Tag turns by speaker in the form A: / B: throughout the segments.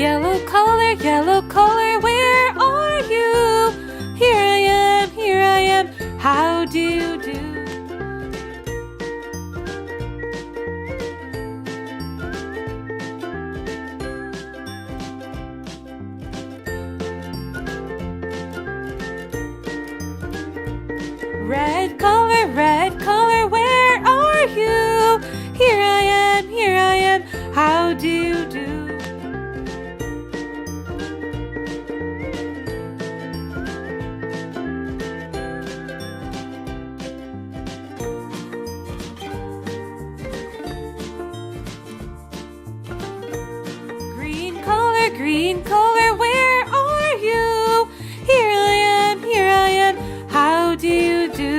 A: yellow color, where are you? Here I am, how do you do? Red color, where are you? Here I am, how do you do? Green color, where are you? Here I am, how do you do?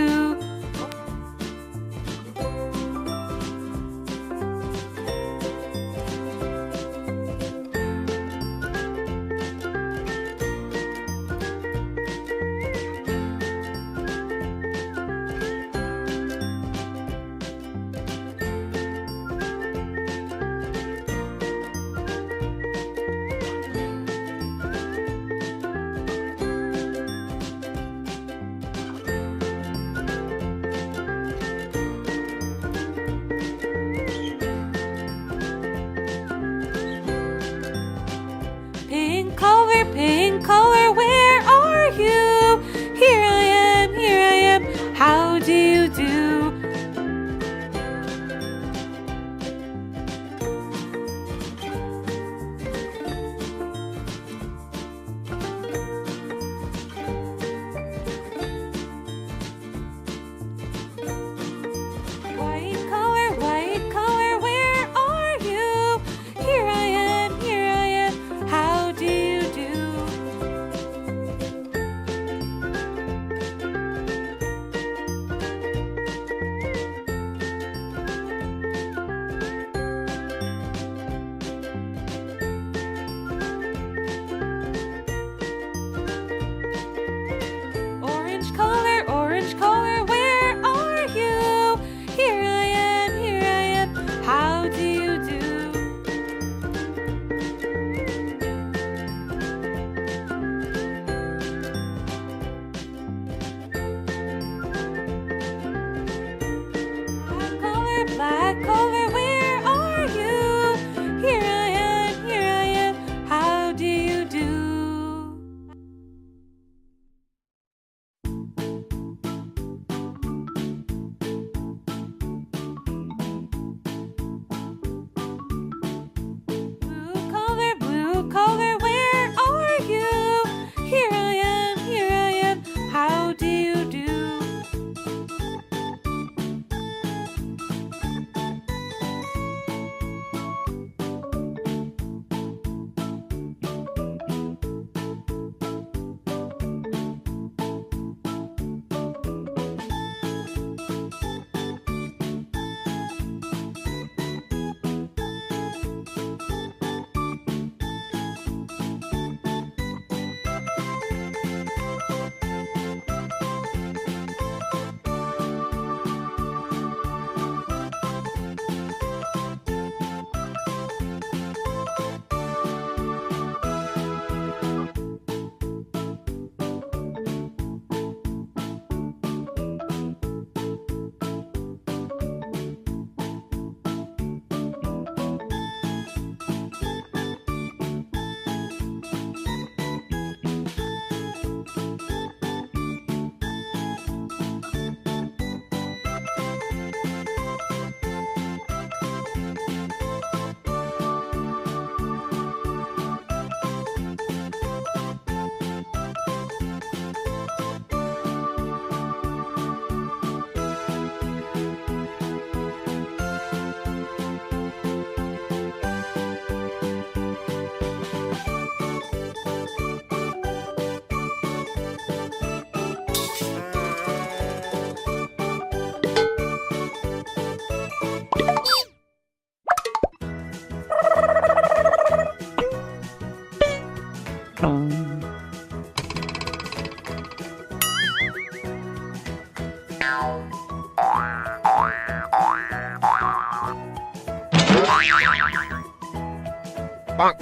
A: Pink color, where are you? Here I am, how do you do? White color, where are you? Here I am, how do you do? Orange color, where are you? Here I am, how do you do? Black color, where are you? Here I am, how do you do? Blue color, where are you? Here I am, how do you do?
B: Bonk.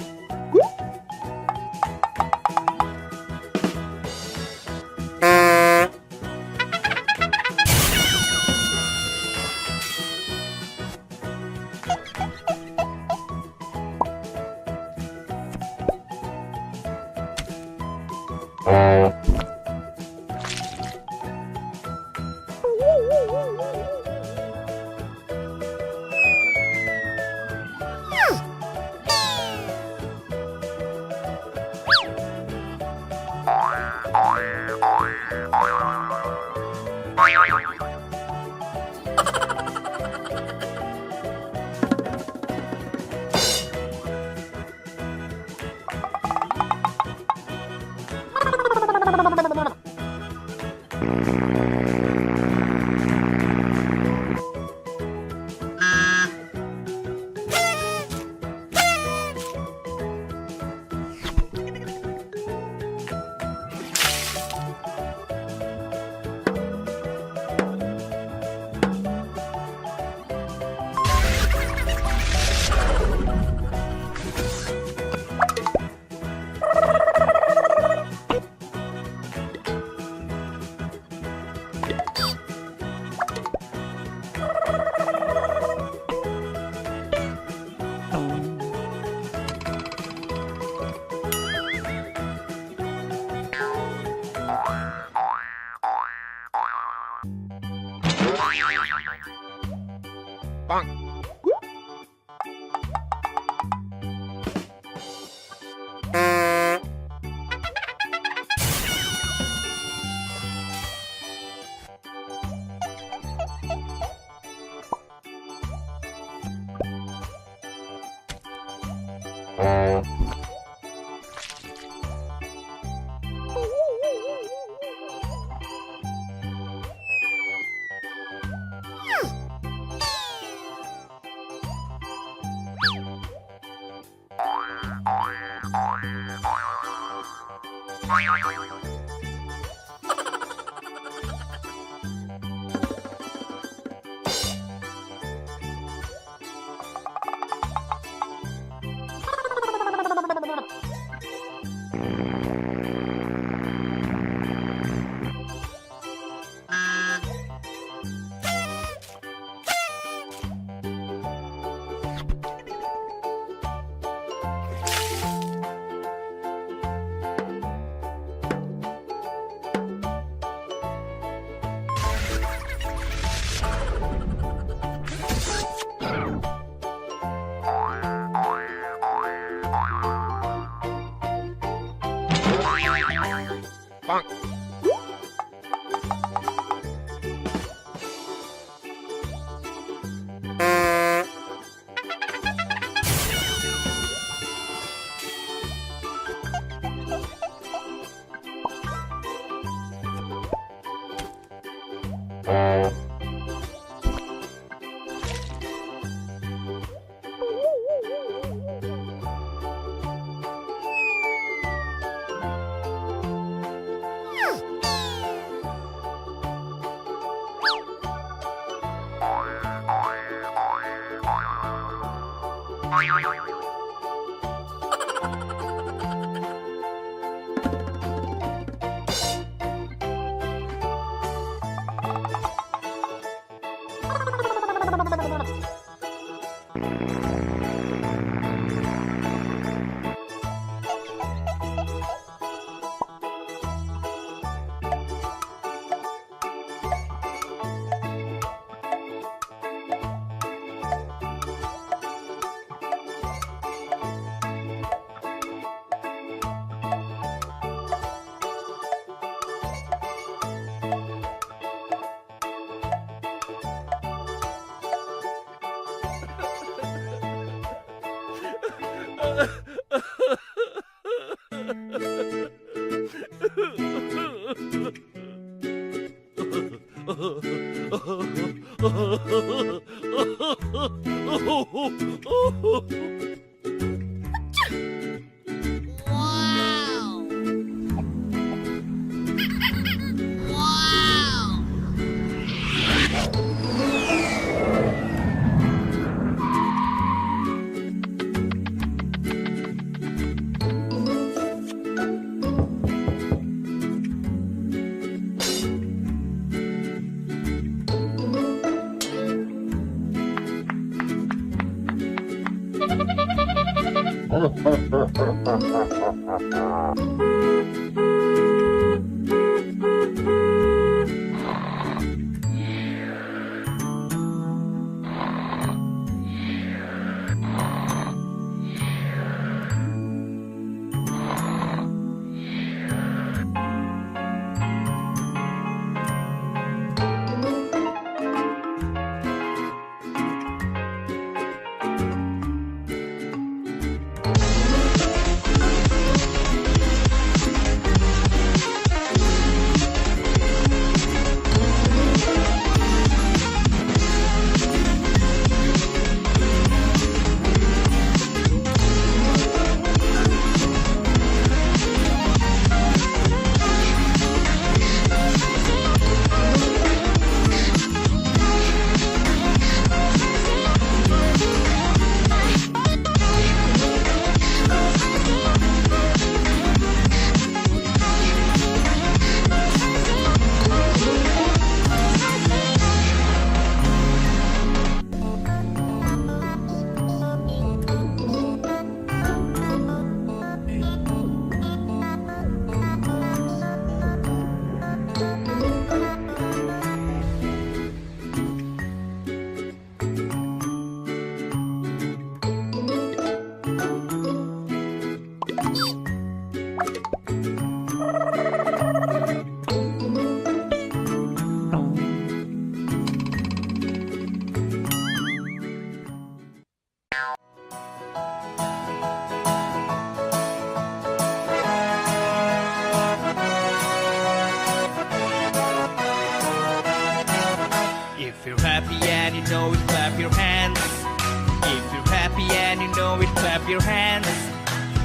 B: know it, clap your hands.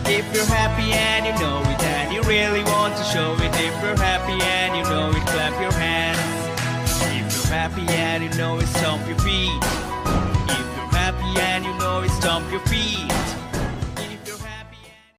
B: If you're happy and you know it, and you really want to show it. If you're happy and you know it, clap your hands. If you're happy and you know it, stomp your feet.